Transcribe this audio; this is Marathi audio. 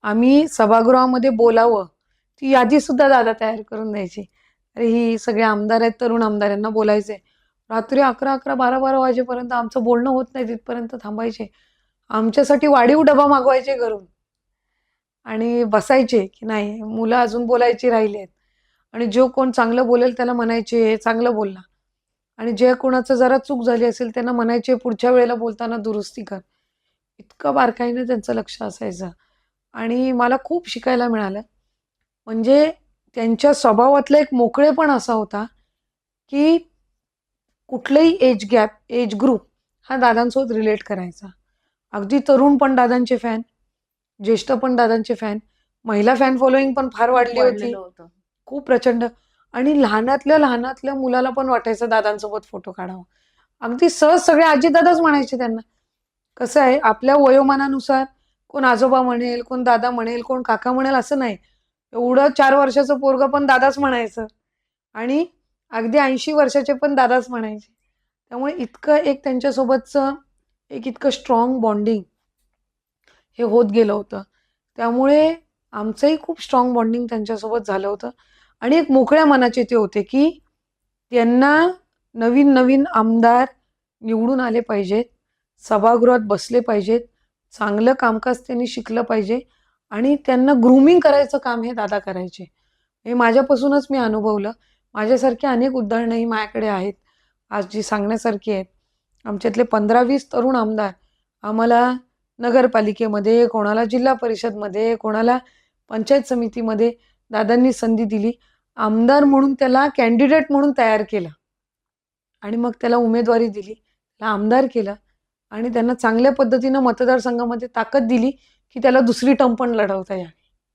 आम्ही सभागृहामध्ये बोलावं ती यादी सुद्धा दादा तयार करून द्यायची. अरे ही सगळे आमदार आहेत, तरुण आमदार, यांना बोलायचंय. रात्री 11-11, 12-12 वाजेपर्यंत आमचं बोलणं होत नाही तिथपर्यंत थांबायचे. आमच्यासाठी वाढीव डबा मागवायचे घरून आणि बसायचे की नाही मुलं अजून बोलायची राहिली आहेत. आणि जो कोण चांगलं बोलेल त्याला म्हणायचे हे चांगलं बोलला, आणि जे कोणाचं जरा चूक झाली असेल त्यांना म्हणायचे पुढच्या वेळेला बोलताना दुरुस्ती कर. इतकं बारकाईने त्यांचं लक्ष असायचं आणि मला खूप शिकायला मिळालं. म्हणजे त्यांच्या स्वभावातला एक मोकळेपण असा होता की कुठलंही एज ग्रुप हा दादांसोबत रिलेट करायचा. अगदी तरुण पण दादांचे फॅन, ज्येष्ठ पण दादांचे फॅन, महिला फॅन फॉलोईंग पण फार खूप वाढली होती, वाढलेलं होतं. खूप प्रचंड. आणि लहानातल्या मुलाला पण वाटायचं दादांसोबत फोटो काढावा. अगदी सहज सगळे आजीदादाच म्हणायचे त्यांना. कसं आहे आपल्या वयोमानानुसार कोण आजोबा म्हणेल, कोण दादा म्हणेल, कोण काका म्हणेल असं नाही. एवढं 4 वर्षाचं पोरगं पण दादाच म्हणायचं आणि अगदी 80 वर्षाचे पण दादाच म्हणायचे. त्यामुळे इतकं एक त्यांच्यासोबतचं एक इतकं स्ट्रॉंग बॉन्डिंग हे होत गेलं होतं. त्यामुळे आमचंही खूप स्ट्रॉंग बॉन्डिंग त्यांच्यासोबत झालं होतं आणि एक मोकळ्या मनाचे ते होते की त्यांना नवीन आमदार निवडून आले पाहिजेत, सभागृहात बसले पाहिजेत, चांगलं कामकाज त्यांनी शिकलं पाहिजे आणि त्यांना ग्रूमिंग करायचं काम हे दादा करायचे. हे माझ्यापासूनच मी अनुभवलं. माझ्यासारखी अनेक उदाहरणंही माझ्याकडे आहेत आज जी सांगण्यासारखी आहेत. आमच्यातले 15-20 तरुण आमदार आम्हाला नगरपालिकेमध्ये, कोणाला जिल्हा परिषदमध्ये, कोणाला पंचायत समितीमध्ये दादांनी संधी दिली. आमदार म्हणून त्याला कॅन्डिडेट म्हणून तयार केलं आणि मग त्याला उमेदवारी दिली, त्याला आमदार केलं आणि त्यांना चांगल्या पद्धतीनं मतदारसंघामध्ये ताकद दिली की त्याला दुसरी टर्म पण लढवता यावी.